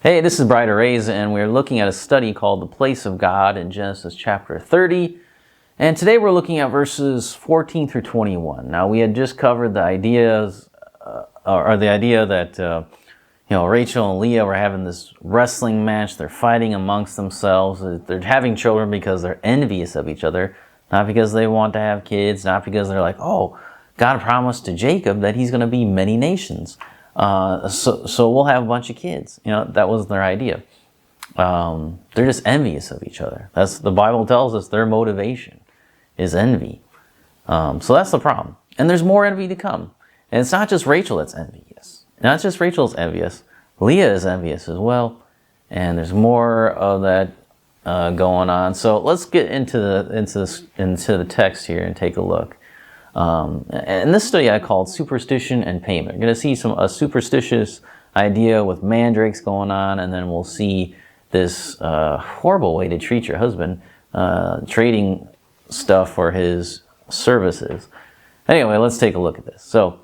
Hey, this is Brighter Rays, and we're looking at a study called The Place of God in Genesis chapter 30. And today we're looking at verses 14 through 21. Now, we had just covered the ideas, the idea that, Rachel and Leah were having this wrestling match. They're fighting amongst themselves. They're having children because they're envious of each other, not because they want to have kids, not because they're like, oh, God promised to Jacob that he's going to be many nations. So we'll have a bunch of kids. That wasn't their idea. They're just envious of each other. That's the Bible tells us their motivation is envy. So that's the problem. And there's more envy to come. And it's not just Rachel that's envious. Not just Rachel's envious. Leah is envious as well. And there's more of that going on. So let's get into the text here and take a look. And this study I called Superstition and Payment. You're going to see a superstitious idea with mandrakes going on, and then we'll see this horrible way to treat your husband, trading stuff for his services. Anyway, let's take a look at this. So,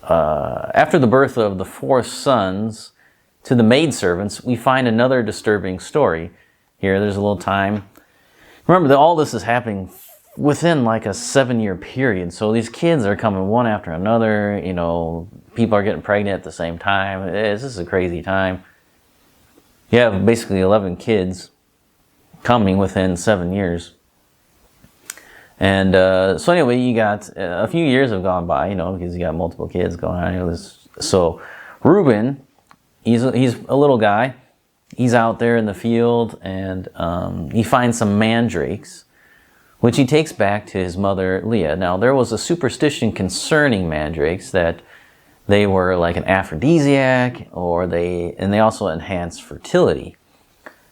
after the birth of the 4 sons to the maidservants, we find another disturbing story. Here, there's a little time. Remember that all this is happening within like a 7-year period. So these kids are coming one after another. People are getting pregnant at the same time. This is a crazy time. You have basically 11 kids coming within 7 years. And so anyway, you got a few years have gone by, because you got multiple kids going on. So Reuben, he's a little guy. He's out there in the field, and he finds some mandrakes, which he takes back to his mother Leah. Now, there was a superstition concerning mandrakes that they were like an aphrodisiac, and they also enhance fertility.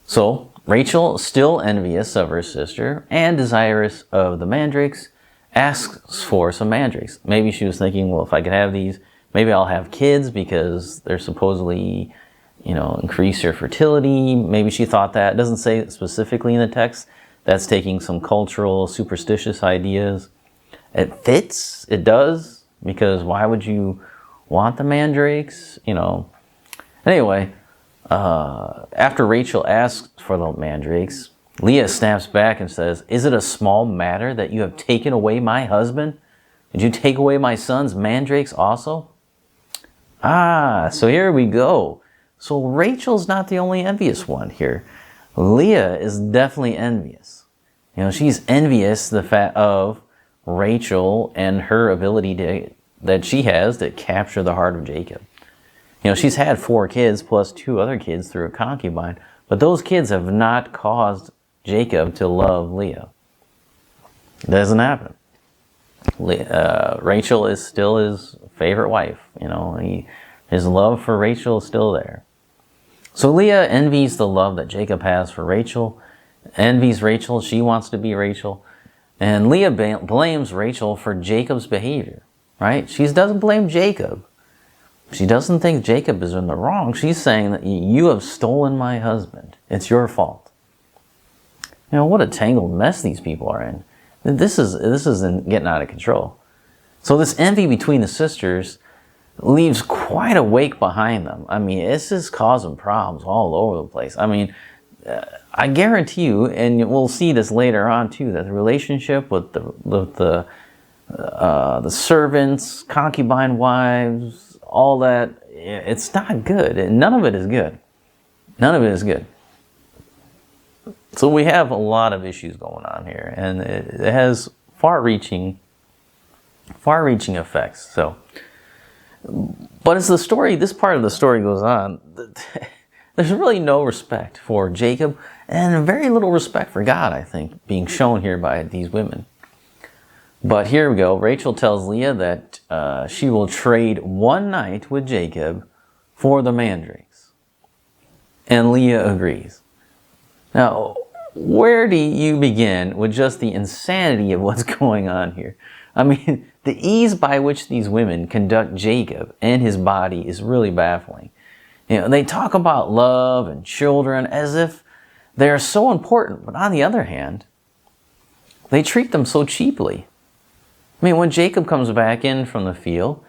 So Rachel, still envious of her sister and desirous of the mandrakes, asks for some mandrakes. Maybe she was thinking, well, if I could have these, maybe I'll have kids because they're supposedly, increase your fertility. Maybe she thought that. It doesn't say it specifically in the text. That's taking some cultural, superstitious ideas. It fits. It does. Because why would you want the mandrakes? Anyway, after Rachel asks for the mandrakes, Leah snaps back and says, "Is it a small matter that you have taken away my husband? Did you take away my son's mandrakes also?" So here we go. So Rachel's not the only envious one here. Leah is definitely envious. She's envious of Rachel and her ability that she has to capture the heart of Jacob. She's had 4 kids plus 2 other kids through a concubine, but those kids have not caused Jacob to love Leah. It doesn't happen. Rachel is still his favorite wife. His love for Rachel is still there. So Leah envies the love that Jacob has for Rachel, envies Rachel, she wants to be Rachel, and Leah blames Rachel for Jacob's behavior, right? She doesn't blame Jacob. She doesn't think Jacob is in the wrong. She's saying that you have stolen my husband. It's your fault. What a tangled mess these people are in. This is getting out of control. So this envy between the sisters leaves quite a wake behind them. This is causing problems all over the place. I guarantee you, and we'll see this later on too, that the relationship with the servants, concubine wives, all that, it's not good. None of it is good. None of it is good. So we have a lot of issues going on here, and it has far-reaching effects. But as this part of the story goes on, there's really no respect for Jacob and very little respect for God, I think, being shown here by these women. But here we go. Rachel tells Leah that she will trade one night with Jacob for the mandrakes. And Leah agrees. Now, where do you begin with just the insanity of what's going on here? The ease by which these women conduct Jacob and his body is really baffling. They talk about love and children as if they're so important, but on the other hand, they treat them so cheaply. When Jacob comes back in from the field,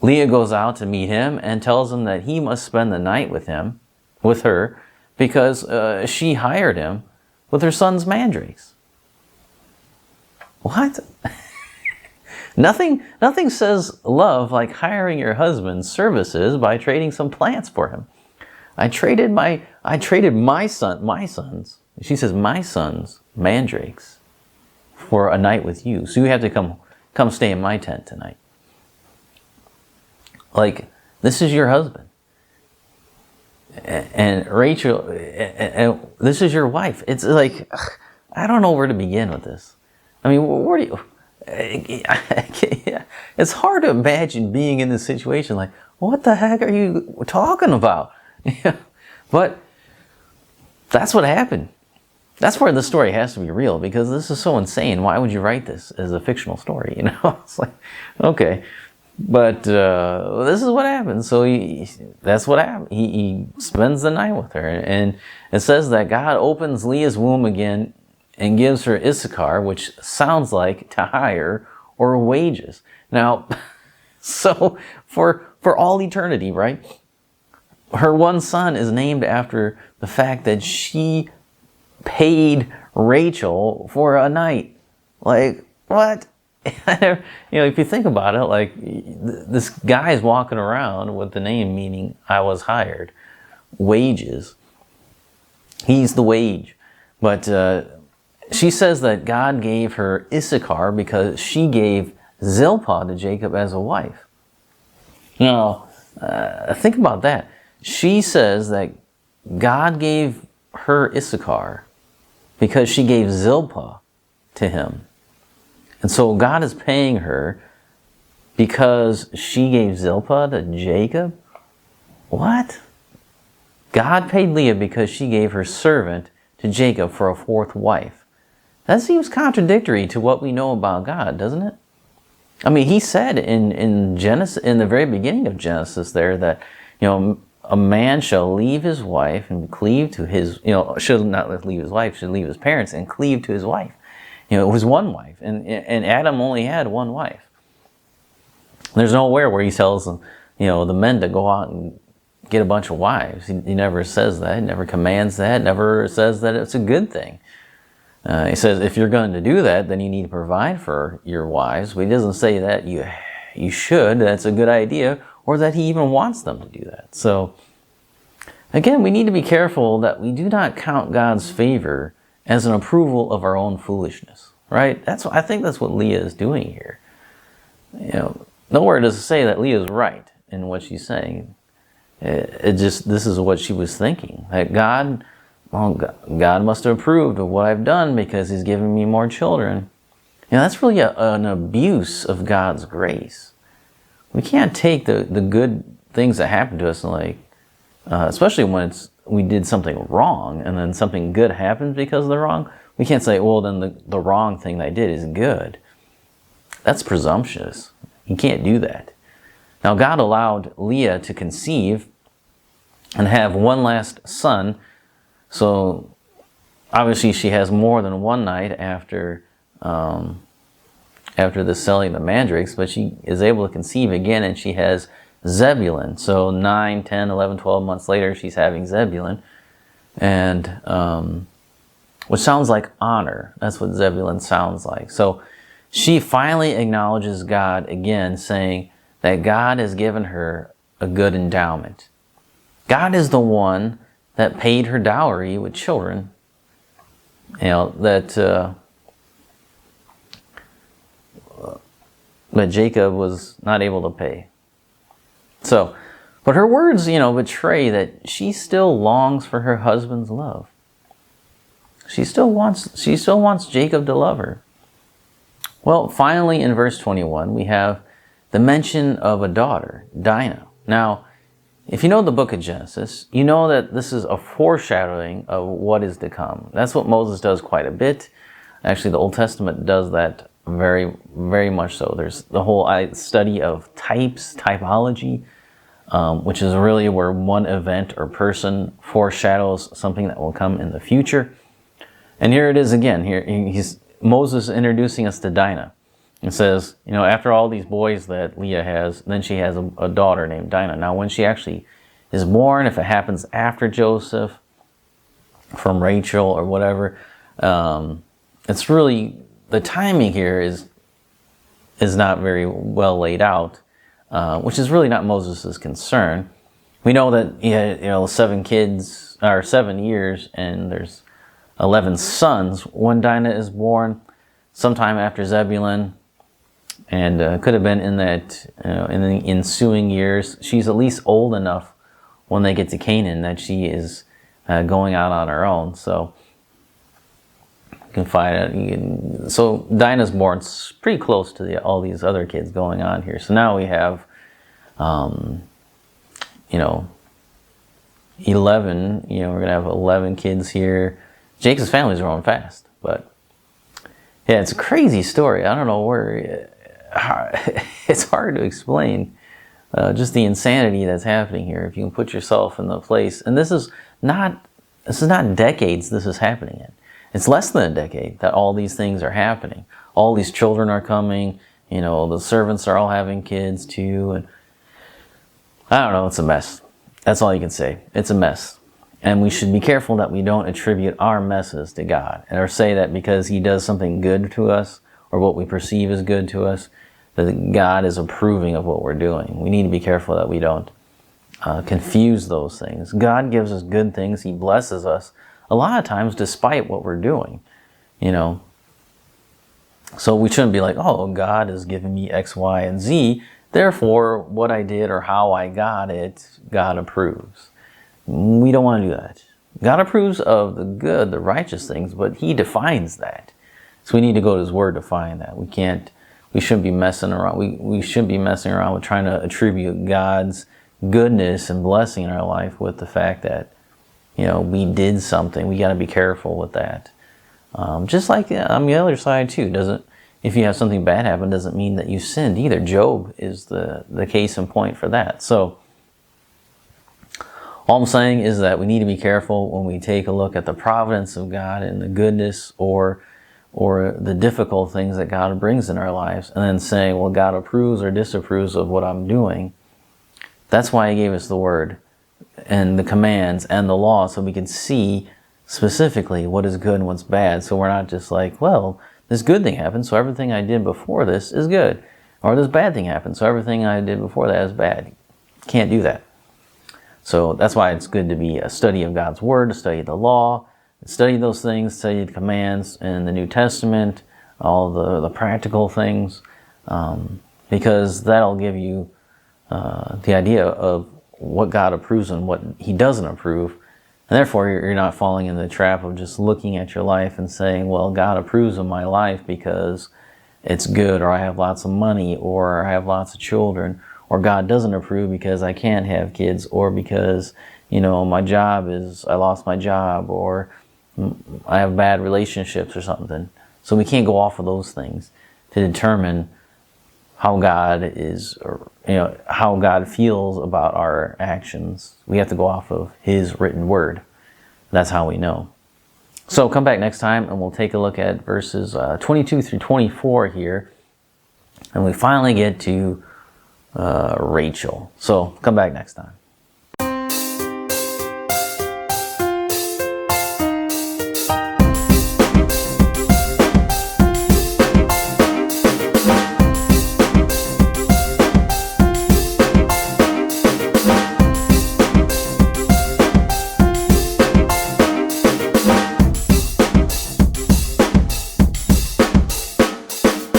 Leah goes out to meet him and tells him that he must spend the night with him. with her because she hired him with her son's mandrakes. What? Nothing says love like hiring your husband's services by trading some plants for him. I traded my son's, she says, my son's mandrakes for a night with you. So you have to come stay in my tent tonight. Like, this is your husband. And Rachel, and this is your wife. It's like, I don't know where to begin with this. I mean, where do you... It's hard to imagine being in this situation. Like, what the heck are you talking about? But that's what happened. That's where the story has to be real, because this is so insane. Why would you write this as a fictional story? It's like, okay. But this is what happened. So that's what happened. He spends the night with her. And it says that God opens Leah's womb again and gives her Issachar, which sounds like to hire or wages. Now, so for all eternity, right? Her one son is named after the fact that she paid Rachel for a night. Like, what? If you think about it, like, this guy is walking around with the name meaning I was hired. Wages. He's the wage. But she says that God gave her Issachar because she gave Zilpah to Jacob as a wife. Now, think about that. She says that God gave her Issachar because she gave Zilpah to him. And so God is paying her because she gave Zilpah to Jacob? What? God paid Leah because she gave her servant to Jacob for a fourth wife. That seems contradictory to what we know about God, doesn't it? I mean, he said in Genesis, in the very beginning of Genesis there, that, a man shall leave his wife and cleave to his, should not leave his wife, should leave his parents and cleave to his wife. It was one wife, and Adam only had one wife. There's nowhere where he tells them, the men to go out and get a bunch of wives. He never says that. He never commands that. Never says that it's a good thing. He says if you're going to do that, then you need to provide for your wives. But he doesn't say that you should. That's a good idea, or that he even wants them to do that. So again, we need to be careful that we do not count God's favor as an approval of our own foolishness, right? I think that's what Leah is doing here. Nowhere does it say that Leah is right in what she's saying. This is what she was thinking. That God must have approved of what I've done because he's given me more children. That's really an abuse of God's grace. We can't take the good things that happen to us and especially when we did something wrong and then something good happens because of the wrong. We can't say, well, then the wrong thing that I did is good. That's presumptuous. You can't do that. Now, God allowed Leah to conceive and have one last son. So obviously she has more than one night after the selling the mandrakes, but she is able to conceive again, and she has Zebulun. So 9, 10, 11, 12 months later, she's having Zebulun, and which sounds like honor. That's what Zebulun sounds like. So she finally acknowledges God again, saying that God has given her a good endowment. God is the one that paid her dowry with children, that Jacob was not able to pay. So, but her words, betray that she still longs for her husband's love. She still wants Jacob to love her. Well, finally in verse 21, we have the mention of a daughter, Dinah. Now, if you know the book of Genesis, you know that this is a foreshadowing of what is to come. That's what Moses does quite a bit. Actually, the Old Testament does that very, very much so. There's the whole study of types, typology, which is really where one event or person foreshadows something that will come in the future. And here it is again. Here Moses introducing us to Dinah. It says, after all these boys that Leah has, then she has a daughter named Dinah. Now, when she actually is born, if it happens after Joseph, from Rachel or whatever. It's really, the timing here is not very well laid out, which is really not Moses' concern. We know that he had, 7 kids, or 7 years, and there's 11 sons when Dinah is born, sometime after Zebulun, and could have been in that, in the ensuing years. She's at least old enough when they get to Canaan that she is going out on her own. So you can find it. So Dinah's born pretty close to all these other kids going on here. So now we have, 11. We're gonna have 11 kids here. Jacob's family's growing fast, but yeah, it's a crazy story. I don't know where. It's hard to explain just the insanity that's happening here. If you can put yourself in the place, and this is not decades. This is happening in. It's less than a decade that all these things are happening. All these children are coming. The servants are all having kids too, and I don't know. It's a mess. That's all you can say. It's a mess. And we should be careful that we don't attribute our messes to God, or say that because He does something good to us, or what we perceive as good to us, that God is approving of what we're doing. We need to be careful that we don't confuse those things. God gives us good things. He blesses us a lot of times despite what we're doing, So we shouldn't be like, oh, God is giving me X, Y, and Z. Therefore, what I did or how I got it, God approves. We don't want to do that. God approves of the good, the righteous things, but He defines that. So we need to go to His Word to find that. We shouldn't be messing around. We shouldn't be messing around with trying to attribute God's goodness and blessing in our life with the fact that, we did something. We got to be careful with that. Just like on the other side too, if you have something bad happen, doesn't mean that you sinned either. Job is the case in point for that. So all I'm saying is that we need to be careful when we take a look at the providence of God and the goodness or the difficult things that God brings in our lives, and then saying, well, God approves or disapproves of what I'm doing. That's why He gave us the Word and the commands and the law, so we can see specifically what is good and what's bad. So we're not just like, well, this good thing happened, so everything I did before this is good. Or this bad thing happened, so everything I did before that is bad. Can't do that. So that's why it's good to be a study of God's Word, to study the law, study those things, study the commands in the New Testament, all the practical things, because that'll give you the idea of what God approves and what He doesn't approve. And therefore, you're not falling in the trap of just looking at your life and saying, well, God approves of my life because it's good, or I have lots of money, or I have lots of children, or God doesn't approve because I can't have kids, or because, my job I lost my job, or I have bad relationships or something. So we can't go off of those things to determine how God is, or how God feels about our actions. We have to go off of His written Word. That's how we know. So come back next time and we'll take a look at verses 22 through 24 here. And we finally get to Rachel. So come back next time.